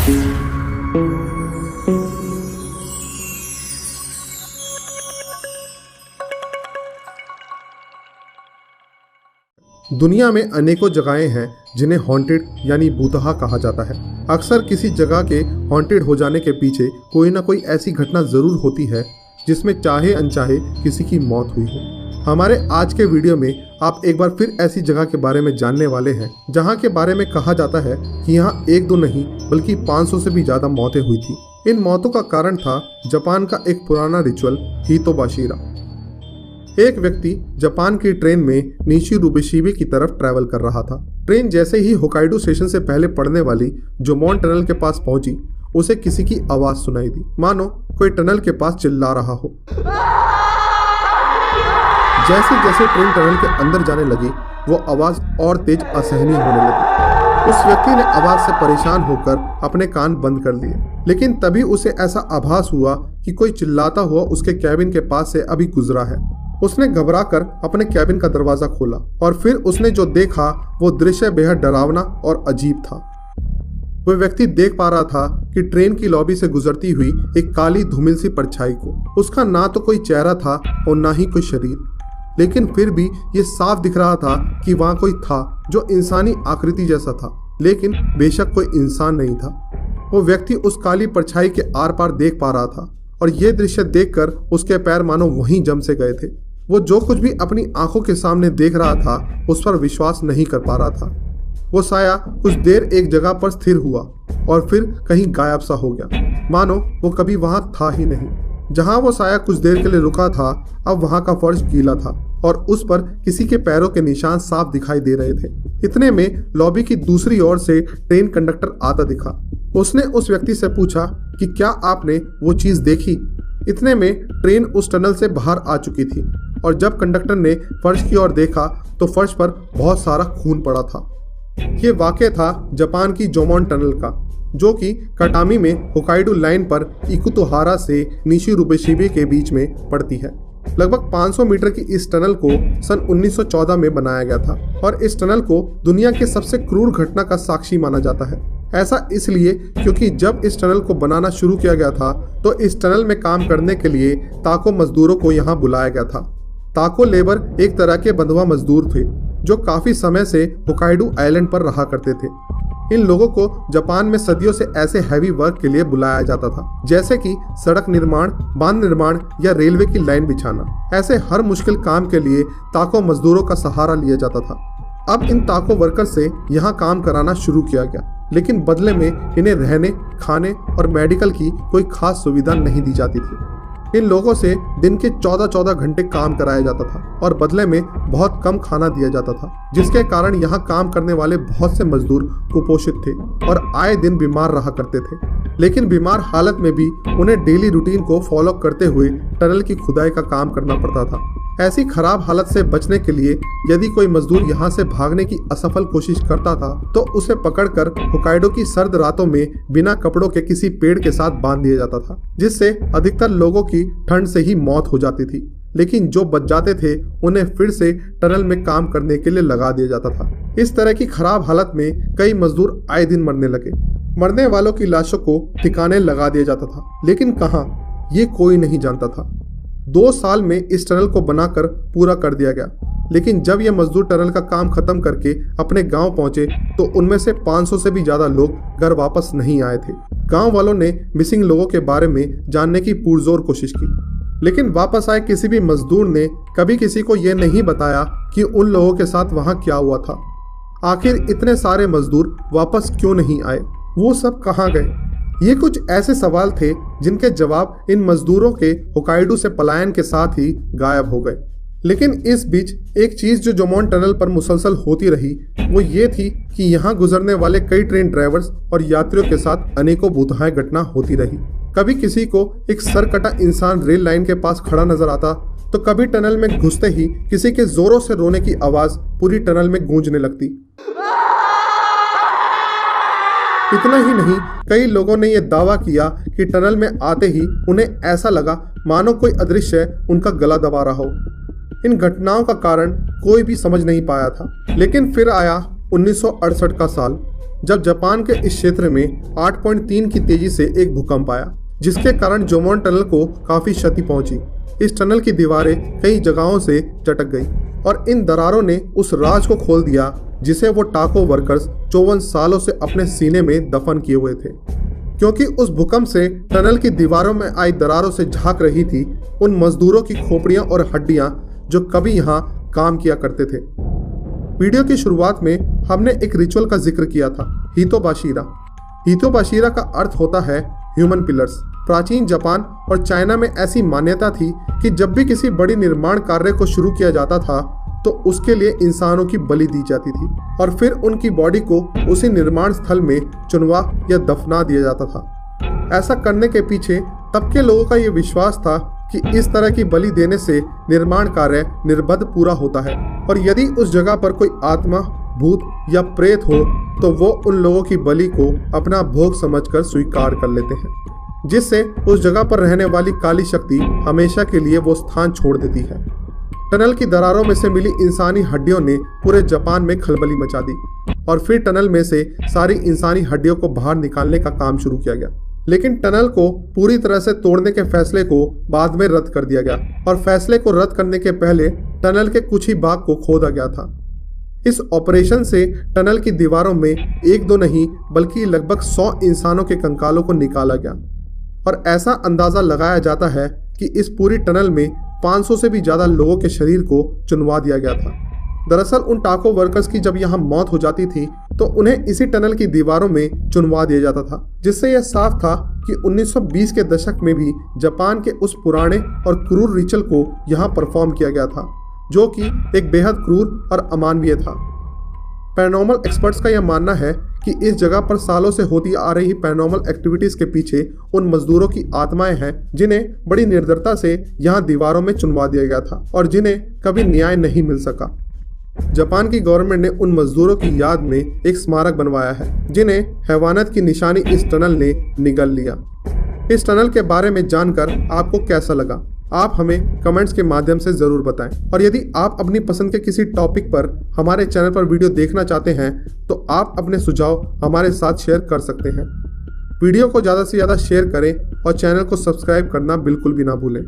दुनिया में अनेकों जगहें हैं जिन्हें हॉन्टेड यानी भूतहा कहा जाता है। अक्सर किसी जगह के हॉन्टेड हो जाने के पीछे कोई ना कोई ऐसी घटना जरूर होती है जिसमें चाहे अनचाहे किसी की मौत हुई हो। हमारे आज के वीडियो में आप एक बार फिर ऐसी जगह के बारे में जानने वाले हैं जहां के बारे में कहा जाता है कि यहाँ एक दो नहीं बल्कि 500 से भी ज्यादा मौतें हुई थी। इन मौतों का कारण था जापान का एक पुराना रिचुअल हितोबाशिरा। एक व्यक्ति जापान की ट्रेन में निशिरुबिशिबे की तरफ ट्रैवल कर रहा था। ट्रेन जैसे ही होकाइडो स्टेशन से पहले पड़ने वाली जोमोन टनल के पास पहुंची, उसे किसी की आवाज सुनाई दी, मानो कोई टनल के पास चिल्ला रहा हो। जैसे जैसे ट्रेन टनल के अंदर जाने लगी, वो आवाज और तेज असहनीय होने लगी। उस व्यक्ति ने आवाज से परेशान होकर अपने कान बंद कर लिए, लेकिन तभी उसे ऐसा आभास हुआ कि कोई चिल्लाता हुआ उसके कैबिन के पास से अभी गुजरा है। उसने घबराकर अपने कैबिन का दरवाजा खोला और फिर उसने जो देखा वो दृश्य बेहद डरावना और अजीब था। वह व्यक्ति देख पा रहा था कि ट्रेन की लॉबी से गुजरती हुई एक काली धूमिल सी परछाई को। उसका ना तो कोई चेहरा था और ना ही कोई शरीर, लेकिन फिर भी ये साफ दिख रहा था कि वहां कोई था जो इंसानी आकृति जैसा था, लेकिन बेशक कोई इंसान नहीं था। वो व्यक्ति उस काली परछाई के आर पार देख पा रहा था और ये दृश्य देखकर उसके पैर मानो वहीं जम से गए थे। वो जो कुछ भी अपनी आंखों के सामने देख रहा था उस पर विश्वास नहीं कर पा रहा था। वो साया कुछ देर एक जगह पर स्थिर हुआ और फिर कहीं गायब सा हो गया, मानो वो कभी वहां था ही नहीं। जहां वो साया कुछ देर के लिए रुका था, अब वहां का फर्श गीला था और उस पर किसी के पैरों के निशान साफ दिखाई दे रहे थे। इतने में लॉबी की दूसरी ओर से ट्रेन कंडक्टर आता दिखा। उसने उस व्यक्ति से पूछा कि क्या आपने वो चीज देखी। इतने में ट्रेन उस टनल से बाहर आ चुकी थी और जब कंडक्टर ने फर्श की ओर देखा तो फर्श पर बहुत सारा खून पड़ा था। ये वाकया था जापान की जोमोन टनल का, जो कि कटामी में होकाइडो लाइन पर इकुतोहारा से निशिरुबिशिबे के बीच में पड़ती है। लगभग 500 मीटर की इस टनल को सन 1914 में बनाया गया था और इस टनल को दुनिया के सबसे क्रूर घटना का साक्षी माना जाता है। ऐसा इसलिए क्योंकि जब इस टनल को बनाना शुरू किया गया था तो इस टनल में काम करने के लिए ताको मजदूरों को यहाँ बुलाया गया था। ताको लेबर एक तरह के बंधुआ मजदूर थे जो काफी समय से होकाइडो आइलैंड पर रहा करते थे। इन लोगों को जापान में सदियों से ऐसे हैवी वर्क के लिए बुलाया जाता था, जैसे कि सड़क निर्माण, बांध निर्माण या रेलवे की लाइन बिछाना। ऐसे हर मुश्किल काम के लिए ताको मजदूरों का सहारा लिया जाता था। अब इन ताको वर्कर से यहाँ काम कराना शुरू किया गया, लेकिन बदले में इन्हें रहने, खाने और मेडिकल की कोई खास सुविधा नहीं दी जाती थी। इन लोगों से दिन के 14-14 घंटे काम कराया जाता था और बदले में बहुत कम खाना दिया जाता था, जिसके कारण यहाँ काम करने वाले बहुत से मजदूर कुपोषित थे और आए दिन बीमार रहा करते थे। लेकिन बीमार हालत में भी उन्हें डेली रूटीन को फॉलो करते हुए टनल की खुदाई का काम करना पड़ता था। ऐसी खराब हालत से बचने के लिए यदि कोई मजदूर यहाँ से भागने की असफल कोशिश करता था तो उसे पकड़कर होकाइडो की सर्द रातों में बिना कपड़ों के किसी पेड़ के साथ बांध दिया जाता था, जिससे अधिकतर लोगों की ठंड से ही मौत हो जाती थी। लेकिन जो बच जाते थे उन्हें फिर से टनल में काम करने के लिए लगा दिया जाता था। इस तरह की खराब हालत में कई मजदूर आए दिन मरने लगे। मरने वालों की लाशों को ठिकाने लगा दिया जाता था, लेकिन कहाँ, ये कोई नहीं जानता था। 2 साल में इस टनल को बनाकर पूरा कर दिया गया, लेकिन जब ये मजदूर टनल का काम खत्म करके अपने गांव पहुंचे तो उनमें से 500 से भी ज्यादा लोग घर वापस नहीं आए थे। गांव वालों ने मिसिंग लोगों के बारे में जानने की पुरजोर कोशिश की, लेकिन वापस आए किसी भी मजदूर ने कभी किसी को ये नहीं बताया कि उन लोगों के साथ वहां क्या हुआ था। आखिर इतने सारे मजदूर वापस क्यों नहीं आए, वो सब कहाँ गए? ये कुछ ऐसे सवाल थे जिनके जवाब इन मजदूरों के होकाइडो से पलायन के साथ ही गायब हो गए। लेकिन इस बीच एक चीज जो जोमोन टनल पर मुसलसल होती रही वो ये थी कि यहाँ गुजरने वाले कई ट्रेन ड्राइवर्स और यात्रियों के साथ अनेकों भूतहाय घटना होती रही। कभी किसी को एक सरकटा इंसान रेल लाइन के पास खड़ा नजर आता तो कभी टनल में घुसते ही किसी के जोरों से रोने की आवाज पूरी टनल में गूंजने लगती। इतना ही नहीं, कई लोगों ने यह दावा किया कि टनल में आते ही उन्हें ऐसा लगा मानो कोई अदृश्य उनका गला दबा रहा हो। इन घटनाओं का कारण कोई भी समझ नहीं पाया था। लेकिन फिर आया 1968 का साल, जब जापान के इस क्षेत्र में 8.3 की तेजी से एक भूकंप आया, जिसके कारण जोमोन टनल को काफी क्षति पहुंची। इस टनल की दीवारें कई जगहों से चटक गई और इन दरारों ने उस राज को खोल दिया जिसे वो टाको वर्कर्स 54 सालों से अपने सीने में दफन किए हुए थे। क्योंकि उस भूकंप से टनल की दीवारों में आई दरारों से झांक रही थी उन मजदूरों की खोपड़ियां और हड्डियां जो कभी यहाँ काम किया करते थे। वीडियो की शुरुआत में हमने एक रिचुअल का जिक्र किया था, हितोबाशिरा। हितोबाशिरा का अर्थ होता है ह्यूमन पिलर्स। प्राचीन जापान और चाइना में ऐसी मान्यता थी कि जब भी किसी बड़ी निर्माण कार्य को शुरू किया जाता था तो उसके लिए इंसानों की बलि दी जाती थी और फिर उनकी बॉडी को उसी निर्माण स्थल में चुनवा या दफना दिया जाता था। ऐसा करने के पीछे तब के लोगों का ये विश्वास था कि इस तरह की बलि देने से निर्माण कार्य निर्बाध पूरा होता है और यदि उस जगह पर कोई आत्मा, भूत या प्रेत हो तो वो उन लोगों की बलि को अपना भोग समझकर स्वीकार कर लेते हैं, जिससे उस जगह पर रहने वाली काली शक्ति हमेशा के लिए वो स्थान छोड़ देती है। टनल की दरारों में से मिली इंसानी हड्डियों ने पूरे जापान में खलबली मचा दी और फिर टनल में से सारी इंसानी हड्डियों को बाहर निकालने का काम शुरू किया गया। लेकिन टनल को पूरी तरह से तोड़ने के फैसले को बाद में रद्द कर दिया गया और फैसले को रद्द करने के पहले टनल के कुछ ही भाग को खोदा गया था। इस ऑपरेशन से टनल की दीवारों में एक दो नहीं बल्कि लगभग 100 इंसानों के कंकालों को निकाला गया और ऐसा अंदाजा लगाया जाता है कि इस पूरी टनल में 500 से भी ज्यादा लोगों के शरीर को चुनवा दिया गया था। दरअसल उन टाको वर्कर्स की जब यहाँ मौत हो जाती थी तो उन्हें इसी टनल की दीवारों में चुनवा दिया जाता था, जिससे यह साफ था कि 1920 के दशक में भी जापान के उस पुराने और क्रूर रिचुअल को यहाँ परफॉर्म किया गया था, जो कि एक बेहद क्रूर और अमानवीय था। पैरानॉर्मल एक्सपर्ट्स का यह मानना है कि इस जगह पर सालों से होती आ रही पैरानॉर्मल एक्टिविटीज के पीछे उन मजदूरों की आत्माएं हैं जिन्हें बड़ी निर्दयता से यहाँ दीवारों में चुनवा दिया गया था और जिन्हें कभी न्याय नहीं मिल सका। जापान की गवर्नमेंट ने उन मजदूरों की याद में एक स्मारक बनवाया है जिन्हें हैवानियत की निशानी इस टनल ने निगल लिया। इस टनल के बारे में जानकर आपको कैसा लगा, आप हमें कमेंट्स के माध्यम से ज़रूर बताएं और यदि आप अपनी पसंद के किसी टॉपिक पर हमारे चैनल पर वीडियो देखना चाहते हैं तो आप अपने सुझाव हमारे साथ शेयर कर सकते हैं। वीडियो को ज़्यादा से ज़्यादा शेयर करें और चैनल को सब्सक्राइब करना बिल्कुल भी ना भूलें।